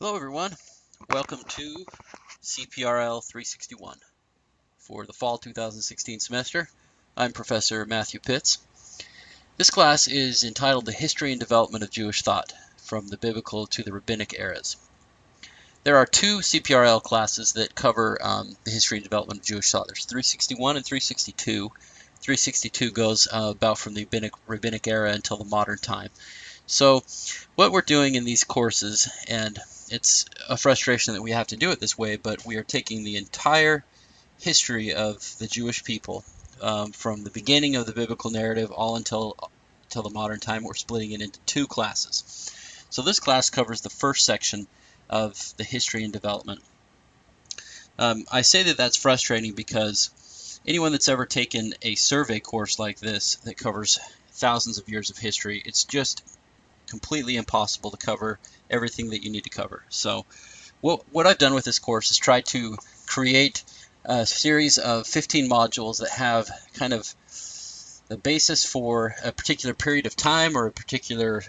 Hello everyone, welcome to CPRL 361 for the fall 2016 semester. I'm Professor Matthew Pitts. This class is entitled The History and Development of Jewish Thought from the Biblical to the Rabbinic Eras. There are two CPRL classes that cover the history and development of Jewish thought. There's 361 and 362. 362 goes about from the rabbinic era until the modern time. So what we're doing in these courses, and it's a frustration that we have to do it this way, but we are taking the entire history of the Jewish people from the beginning of the biblical narrative all until the modern time. We're splitting it into two classes. So this class covers the first section of the history and development. I say that that's frustrating because anyone that's ever taken a survey course like this that covers thousands of years of history, it's just completely impossible to cover everything that you need to cover. So what I've done with this course is try to create a series of 15 modules that have kind of the basis for a particular period of time or a particular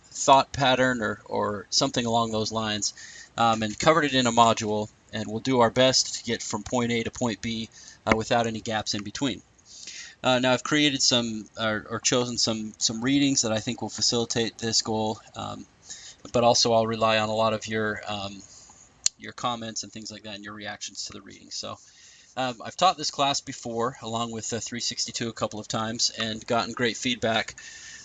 thought pattern or something along those lines, and covered it in a module, and we'll do our best to get from point A to point B without any gaps in between. Now I've created some or chosen some readings that I think will facilitate this goal, but also I'll rely on a lot of your comments and things like that and your reactions to the readings. So I've taught this class before along with 362 a couple of times and gotten great feedback.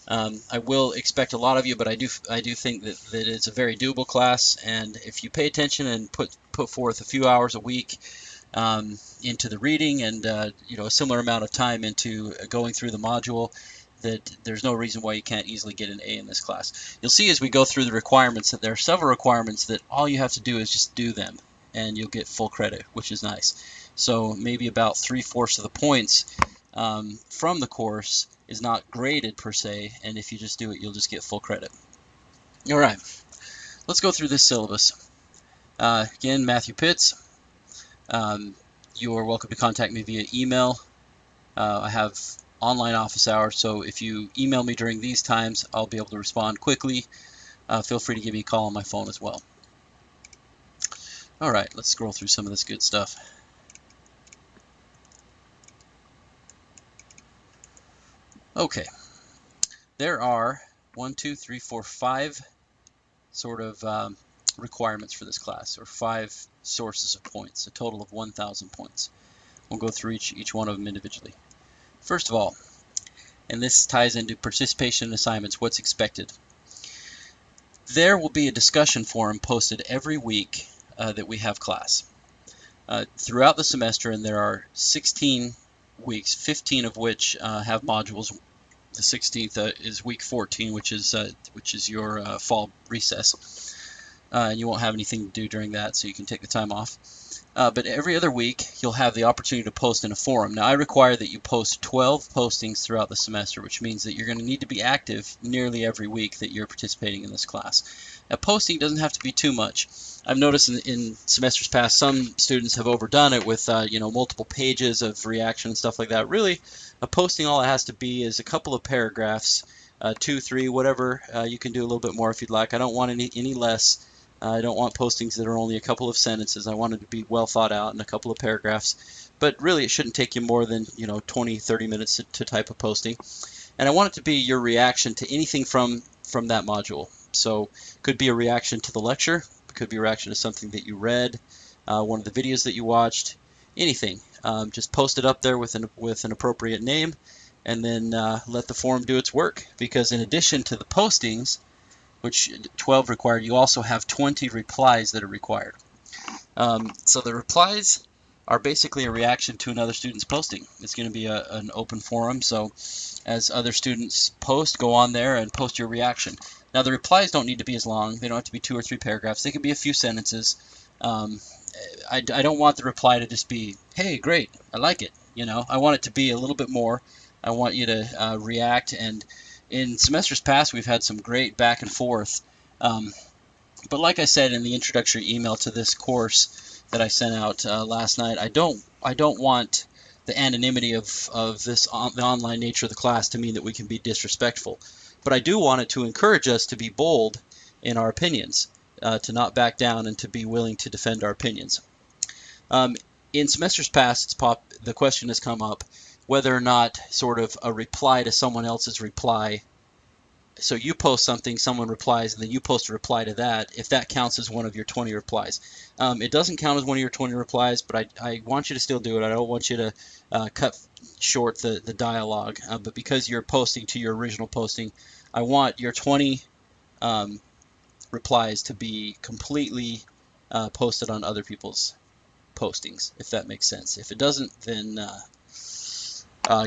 I will expect a lot of you, but I do think that it's a very doable class, and if you pay attention and put forth a few hours a week into the reading and a similar amount of time into going through the module, that there's no reason why you can't easily get an A in this class. You'll see as we go through the requirements that there are several requirements that all you have to do is just do them and you'll get full credit, which is nice. So maybe about 3/4 of the points from the course is not graded per se, and if you just do it, you'll just get full credit. All right, let's go through this syllabus. Again, Matthew Pitts. You're welcome to contact me via email. I have online office hours, so if you email me during these times, I'll be able to respond quickly. Feel free to give me a call on my phone as well. All right, let's scroll through some of this good stuff. Okay, there are 1, 2, 3, 4, 5 sort of requirements for this class, or 5 sources of points, a total of 1,000 points. We'll go through each one of them individually. First of all, and this ties into participation in assignments, what's expected. There will be a discussion forum posted every week that we have class. Throughout the semester, and there are 16 weeks, 15 of which have modules. The 16th is week 14, which is your fall recess. And you won't have anything to do during that, so you can take the time off. But every other week, you'll have the opportunity to post in a forum. Now, I require that you post 12 postings throughout the semester, which means that you're going to need to be active nearly every week that you're participating in this class. Now, posting doesn't have to be too much. I've noticed in semesters past, some students have overdone it with multiple pages of reaction and stuff like that. Really, a posting, all it has to be is a couple of paragraphs, 2, 3, whatever. You can do a little bit more if you'd like. I don't want any less. I don't want postings that are only a couple of sentences. I want it to be well thought out in a couple of paragraphs. But really, it shouldn't take you more than 20, 30 minutes to type a posting. And I want it to be your reaction to anything from that module. So it could be a reaction to the lecture. It could be a reaction to something that you read, one of the videos that you watched, anything. Just post it up there with an appropriate name, and then let the forum do its work. Because in addition to the postings, which 12 required, you also have 20 replies that are required. So the replies are basically a reaction to another student's posting. It's going to be an open forum, so as other students post, go on there and post your reaction. Now the replies don't need to be as long. They don't have to be 2 or 3 paragraphs. They can be a few sentences. I don't want the reply to just be, hey, great, I like it. I want it to be a little bit more. I want you to react, and in semesters past, we've had some great back and forth. But like I said in the introductory email to this course that I sent out last night, I don't want the anonymity of the online nature of the class to mean that we can be disrespectful. But I do want it to encourage us to be bold in our opinions. to not back down and to be willing to defend our opinions. In semesters past, the question has come up whether or not sort of a reply to someone else's reply. So you post something, someone replies, and then you post a reply to that, if that counts as one of your 20 replies. It doesn't count as one of your 20 replies, but I want you to still do it. I don't want you to cut short the dialogue, but because you're posting to your original posting, I want your 20 replies to be completely posted on other people's postings, if that makes sense. If it doesn't, then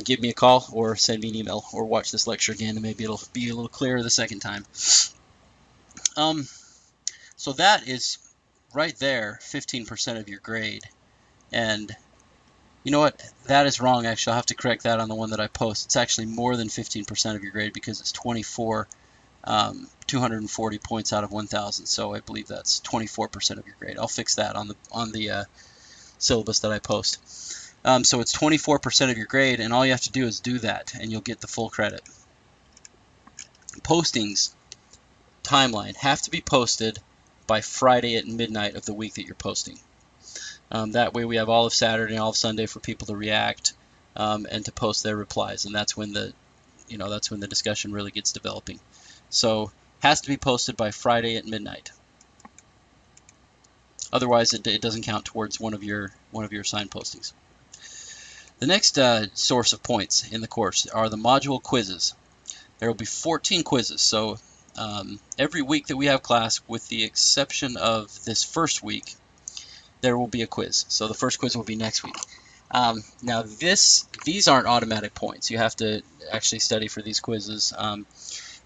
give me a call or send me an email or watch this lecture again, and maybe it'll be a little clearer the second time. So that is right there 15% of your grade. And you know what? That is wrong, actually. I'll have to correct that on the one that I post. It's actually more than 15% of your grade because it's 240 points out of 1,000. So I believe that's 24% of your grade. I'll fix that on the syllabus that I post. So it's 24% of your grade, and all you have to do is do that, and you'll get the full credit. Postings, timeline, have to be posted by Friday at midnight of the week that you're posting. That way we have all of Saturday and all of Sunday for people to react and to post their replies, and that's when the discussion really gets developing. So has to be posted by Friday at midnight. Otherwise, it doesn't count towards one of your assigned postings. The next source of points in the course are the module quizzes. There will be 14 quizzes, so every week that we have class, with the exception of this first week, there will be a quiz. So the first quiz will be next week. Now these aren't automatic points. You have to actually study for these quizzes.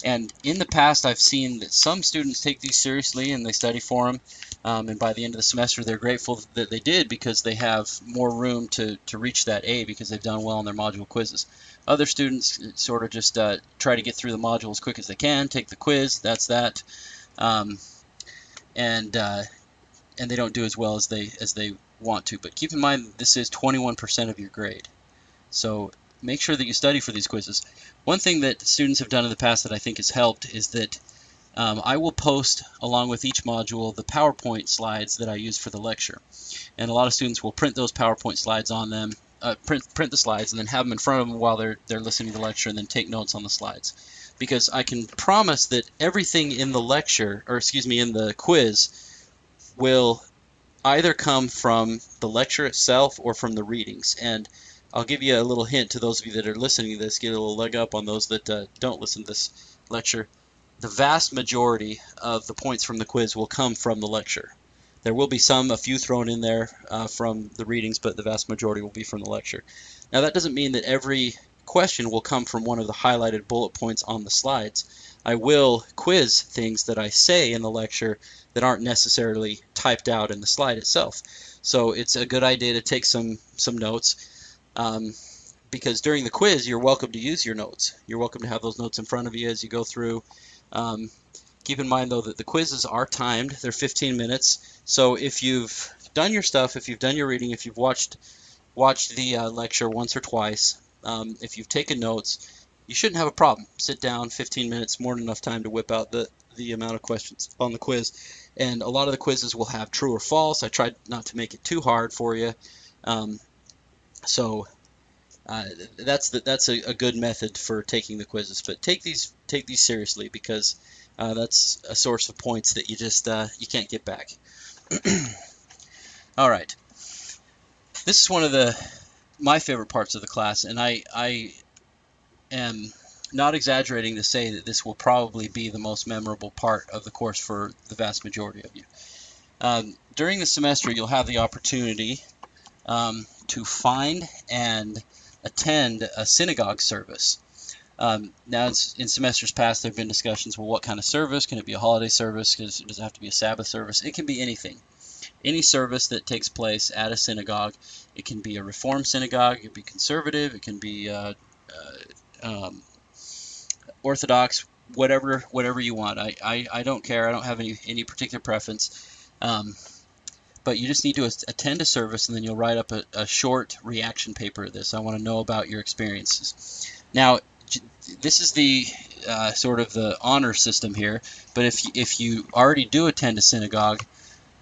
And in the past, I've seen that some students take these seriously and they study for them. And by the end of the semester, they're grateful that they did, because they have more room to reach that A because they've done well on their module quizzes. Other students sort of just try to get through the module as quick as they can, take the quiz, that's that, and they don't do as well as they want to. But keep in mind, this is 21% of your grade. So make sure that you study for these quizzes. One thing that students have done in the past that I think has helped is that I will post, along with each module, the PowerPoint slides that I use for the lecture. And a lot of students will print those PowerPoint slides on them, print the slides, and then have them in front of them while they're listening to the lecture, and then take notes on the slides. Because I can promise that everything in the lecture, or excuse me, in the quiz, will either come from the lecture itself or from the readings. And I'll give you a little hint to those of you that are listening to this, get a little leg up on those that don't listen to this lecture. The vast majority of the points from the quiz will come from the lecture. There will be a few thrown in there from the readings, but the vast majority will be from the lecture. Now that doesn't mean that every question will come from one of the highlighted bullet points on the slides. I will quiz things that I say in the lecture that aren't necessarily typed out in the slide itself. So it's a good idea to take some notes, because during the quiz you're welcome to use your notes. You're welcome to have those notes in front of you as you go through. Keep in mind though that the quizzes are timed. They're 15 minutes. So if you've done your stuff, if you've done your reading, if you've watched the lecture once or twice, if you've taken notes, you shouldn't have a problem. Sit down, 15 minutes, more than enough time to whip out the amount of questions on the quiz. And a lot of the quizzes will have true or false. I tried not to make it too hard for you. So that's a good method for taking the quizzes. But take these seriously, because that's a source of points that you just you can't get back. All right. This is one of my favorite parts of the class, and I am not exaggerating to say that this will probably be the most memorable part of the course for the vast majority of you. During the semester, you'll have the opportunity to find and attend a synagogue service. Now, in semesters past, there have been discussions, well, what kind of service? Can it be a holiday service? Does it have to be a Sabbath service? It can be anything. Any service that takes place at a synagogue. It can be a Reform synagogue, it can be conservative, it can be Orthodox, whatever you want. I don't care. I don't have any particular preference. But you just need to attend a service, and then you'll write up a short reaction paper to this. I want to know about your experiences. Now, this is the sort of the honor system here, but if you already do attend a synagogue,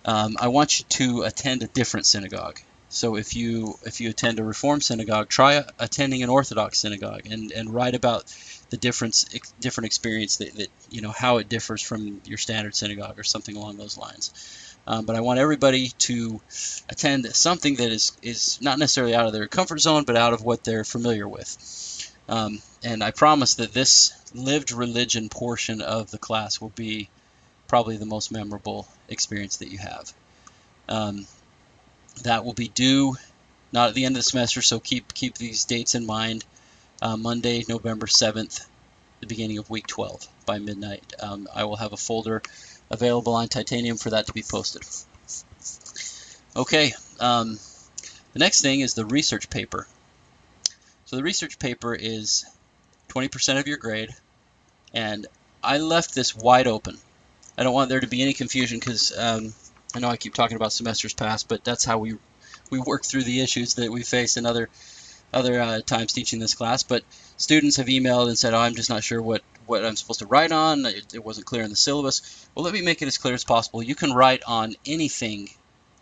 I want you to attend a different synagogue. So if you attend a Reform synagogue, try attending an Orthodox synagogue and write about the different experience that you know, how it differs from your standard synagogue or something along those lines. But I want everybody to attend something that is not necessarily out of their comfort zone, but out of what they're familiar with. And I promise that this lived religion portion of the class will be probably the most memorable experience that you have. That will be due not at the end of the semester, so keep these dates in mind. Monday, November 7th, the beginning of week 12 by midnight. I will have a folder available on Titanium for that to be posted. Okay, the next thing is the research paper. So the research paper is 20% of your grade, and I left this wide open. I don't want there to be any confusion because I know I keep talking about semesters past, but that's how we work through the issues that we face in other times teaching this class. But students have emailed and said, oh, I'm just not sure what I'm supposed to write on. It wasn't clear in the syllabus. Well, let me make it as clear as possible. You can write on anything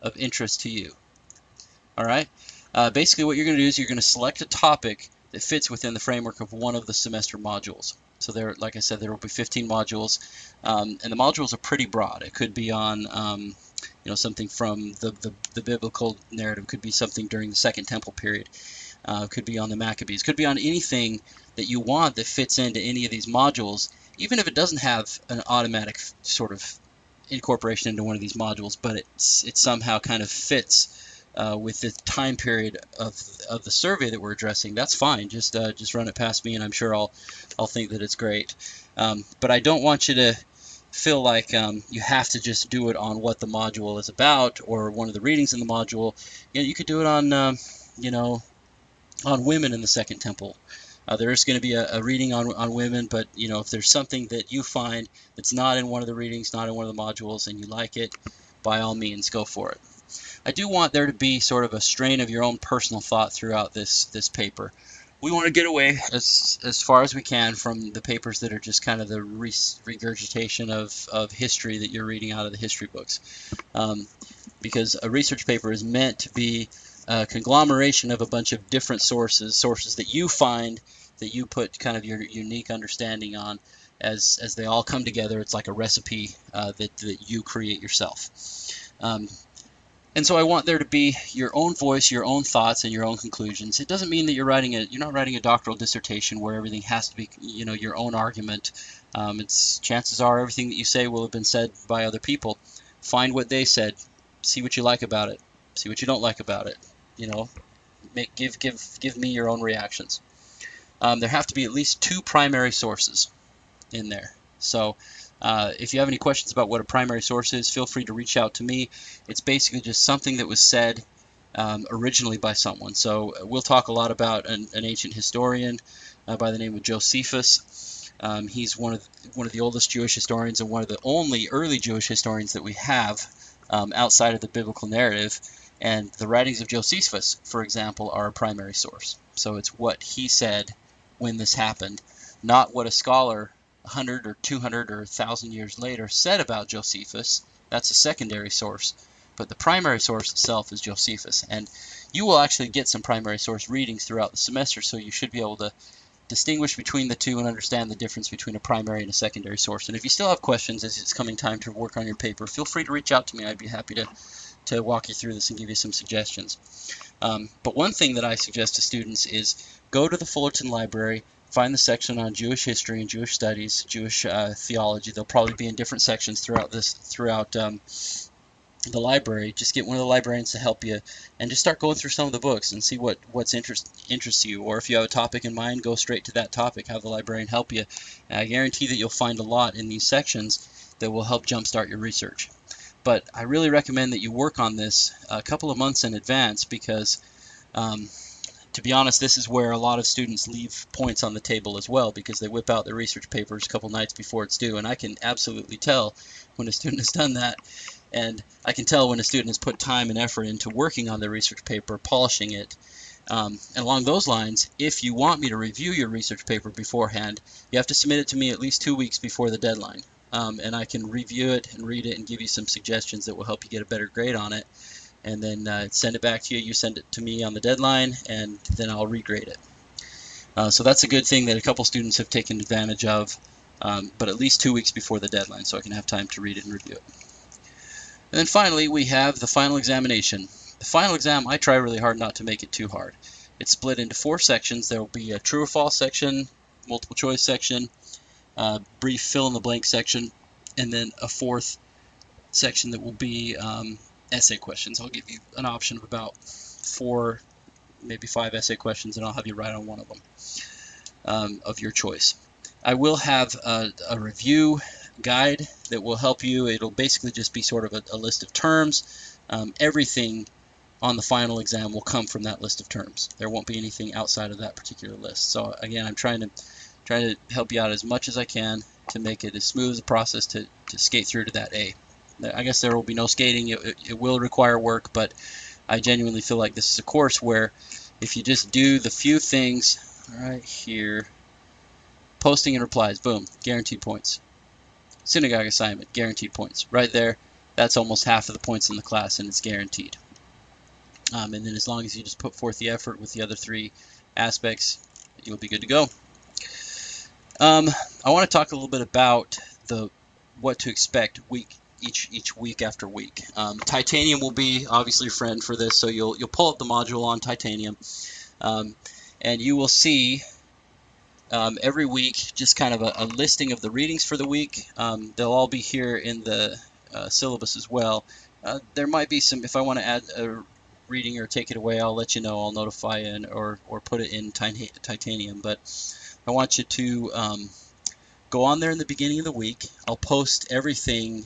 of interest to you. All right. Basically, what you're going to do is you're going to select a topic that fits within the framework of one of the semester modules. So there, like I said, there will be 15 modules, and the modules are pretty broad. It could be on, you know, something from the biblical narrative. It could be something during the Second Temple period. It could be on the Maccabees. It could be on anything that you want that fits into any of these modules, even if it doesn't have an automatic sort of incorporation into one of these modules, but it somehow kind of fits with the time period of the survey that we're addressing. That's fine. Just run it past me, and I'm sure I'll think that it's great. But I don't want you to feel like you have to just do it on what the module is about or one of the readings in the module. You know, you could do it on you know, on women in the Second Temple. There is going to be a reading on women, but you know, if there's something that you find that's not in one of the readings, not in one of the modules, and you like it, by all means, go for it. I do want there to be sort of a strain of your own personal thought throughout this paper. We want to get away as far as we can from the papers that are just kind of the regurgitation of history that you're reading out of the history books, because a research paper is meant to be a conglomeration of a bunch of different sources that you find, that you put kind of your unique understanding on. As they all come together, it's like a recipe that you create yourself. And so I want there to be your own voice, your own thoughts, and your own conclusions. It doesn't mean that you're not writing a doctoral dissertation where everything has to be, you know, your own argument. Chances are everything that you say will have been said by other people. Find what they said, see what you like about it, see what you don't like about it. You know, give me your own reactions. There have to be at least 2 primary sources in there. So if you have any questions about what a primary source is, feel free to reach out to me. It's basically just something that was said originally by someone. So we'll talk a lot about an ancient historian by the name of Josephus. He's one of the oldest Jewish historians and one of the only early Jewish historians that we have outside of the biblical narrative. And the writings of Josephus, for example, are a primary source. So it's what he said when this happened, not what a scholar 100 or 200 or 1,000 years later said about Josephus. That's a secondary source, but the primary source itself is Josephus. And you will actually get some primary source readings throughout the semester, so you should be able to distinguish between the two and understand the difference between a primary and a secondary source. And if you still have questions as it's coming time to work on your paper, feel free to reach out to me. I'd be happy to walk you through this and give you some suggestions. But one thing that I suggest to students is go to the Fullerton Library, find the section on Jewish history and Jewish studies, Jewish theology. They'll probably be in different sections throughout the library. Just get one of the librarians to help you and just start going through some of the books and see what's interests you. Or if you have a topic in mind, go straight to that topic, have the librarian help you. And I guarantee that you'll find a lot in these sections that will help jumpstart your research. But I really recommend that you work on this a couple of months in advance, because to be honest, this is where a lot of students leave points on the table as well, because they whip out their research papers a couple nights before it's due. And I can absolutely tell when a student has done that, and I can tell when a student has put time and effort into working on their research paper, polishing it, And along those lines, if you want me to review your research paper beforehand, you have to submit it to me at least 2 weeks before the deadline. And I can review it and read it and give you some suggestions that will help you get a better grade on it. And then send it back to you. You send it to me on the deadline, and then I'll regrade it. So that's a good thing that a couple students have taken advantage of, but at least 2 weeks before the deadline so I can have time to read it and review it. And then finally, we have the final examination. The final exam, I try really hard not to make it too hard. It's split into 4 sections. There will be a true or false section, multiple choice section, brief fill-in-the-blank section, and then a 4th section that will be essay questions. I'll give you an option of about 4, maybe 5 essay questions, and I'll have you write on one of them of your choice. I will have a review guide that will help you. It'll basically just be sort of a list of terms. Everything on the final exam will come from that list of terms. There won't be anything outside of that particular list. So again, I'm trying to help you out as much as I can to make it as smooth a process to skate through to that A. I guess there will be no skating. It will require work, but I genuinely feel like this is a course where if you just do the few things right here, posting and replies, boom, guaranteed points. Synagogue assignment, guaranteed points. Right there, that's almost half of the points in the class, and it's guaranteed. And then as long as you just put forth the effort with the other 3 aspects, you'll be good to go. I want to talk a little bit about what to expect each week after week. Titanium will be obviously a friend for this, so you'll pull up the module on Titanium, and you will see every week just kind of a listing of the readings for the week. They'll all be here in the syllabus as well. There might be some, if I want to add a reading or take it away, I'll let you know. I'll notify you or put it in Titanium. But I want you to go on there in the beginning of the week. I'll post everything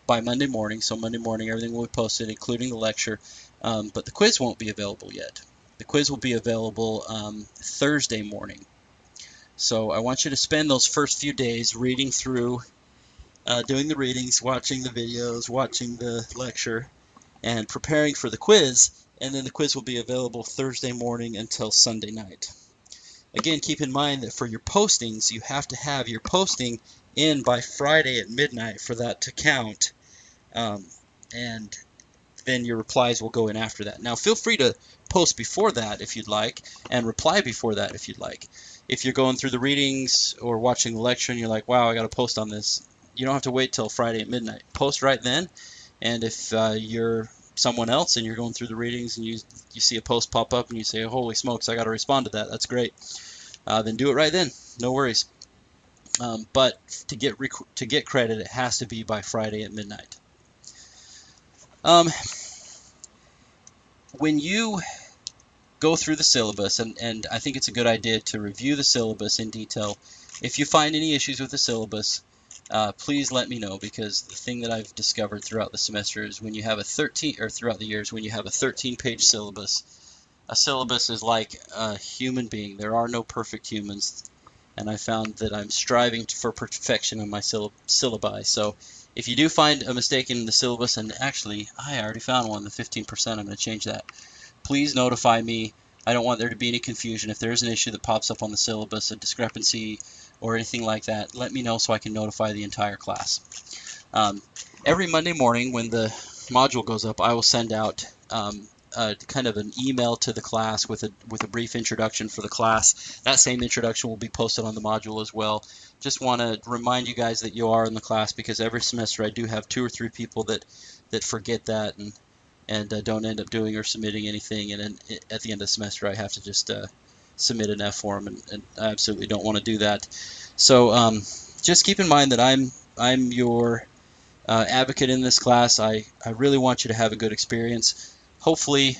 by Monday morning. So Monday morning, everything will be posted, including the lecture. But the quiz won't be available yet. The quiz will be available Thursday morning. So I want you to spend those first few days reading through, doing the readings, watching the videos, watching the lecture, and preparing for the quiz. And then the quiz will be available Thursday morning until Sunday night. Again, keep in mind that for your postings, you have to have your posting in by Friday at midnight for that to count. And then your replies will go in after that. Now, feel free to post before that if you'd like, and reply before that if you'd like. If you're going through the readings or watching the lecture and you're like, wow, I got to post on this, you don't have to wait till Friday at midnight. Post right then, and if you're someone else and you're going through the readings and you see a post pop up and you say, holy smokes, I got to respond to that, that's great. Then do it right then, no worries. But to get credit, it has to be by Friday at midnight. When you go through the syllabus, and I think it's a good idea to review the syllabus in detail. If you find any issues with the syllabus, please let me know, because the thing that I've discovered throughout the semester is when you have throughout the years, when you have a 13-page syllabus, a syllabus is like a human being. There are no perfect humans, and I found that I'm striving for perfection in my syllabi. So if you do find a mistake in the syllabus, and actually I already found one, the 15%, I'm going to change that. Please notify me. I don't want there to be any confusion. If there's an issue that pops up on the syllabus, a discrepancy or anything like that, let me know so I can notify the entire class. Every Monday morning when the module goes up, I will send out kind of an email to the class with a brief introduction for the class. That same introduction will be posted on the module as well. Just want to remind you guys that you are in the class, because every semester I do have 2 or 3 people that forget that and don't end up doing or submitting anything, and then at the end of the semester I have to just submit an F form, and I absolutely don't want to do that. So just keep in mind that I'm your advocate in this class. I really want you to have a good experience. Hopefully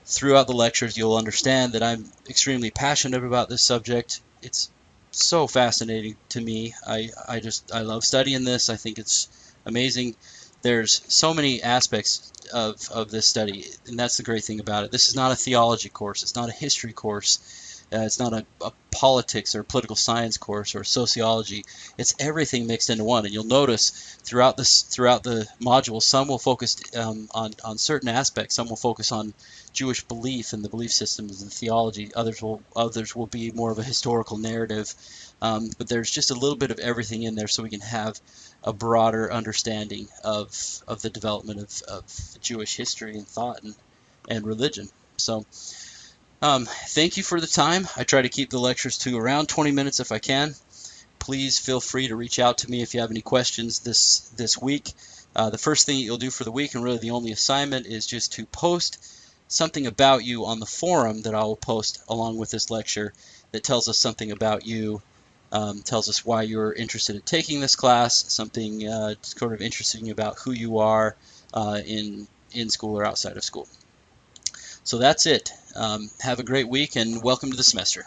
throughout the lectures you'll understand that I'm extremely passionate about this subject. It's so fascinating to me. I love studying this. I think it's amazing. There's so many aspects of this study, and that's the great thing about it. This is not a theology course. It's not a history course. It's not a politics or political science course or sociology. It's everything mixed into one. And you'll notice throughout the module, some will focus on certain aspects. Some will focus on Jewish belief and the belief systems and theology. Others will be more of a historical narrative. But there's just a little bit of everything in there, so we can have a broader understanding of the development of Jewish history and thought and religion. So thank you for the time. I try to keep the lectures to around 20 minutes if I can. Please feel free to reach out to me if you have any questions this week. The first thing you'll do for the week, and really the only assignment, is just to post something about you on the forum that I will post along with this lecture that tells us something about you, tells us why you're interested in taking this class, something sort of interesting about who you are in school or outside of school. So that's it. Have a great week and welcome to the semester.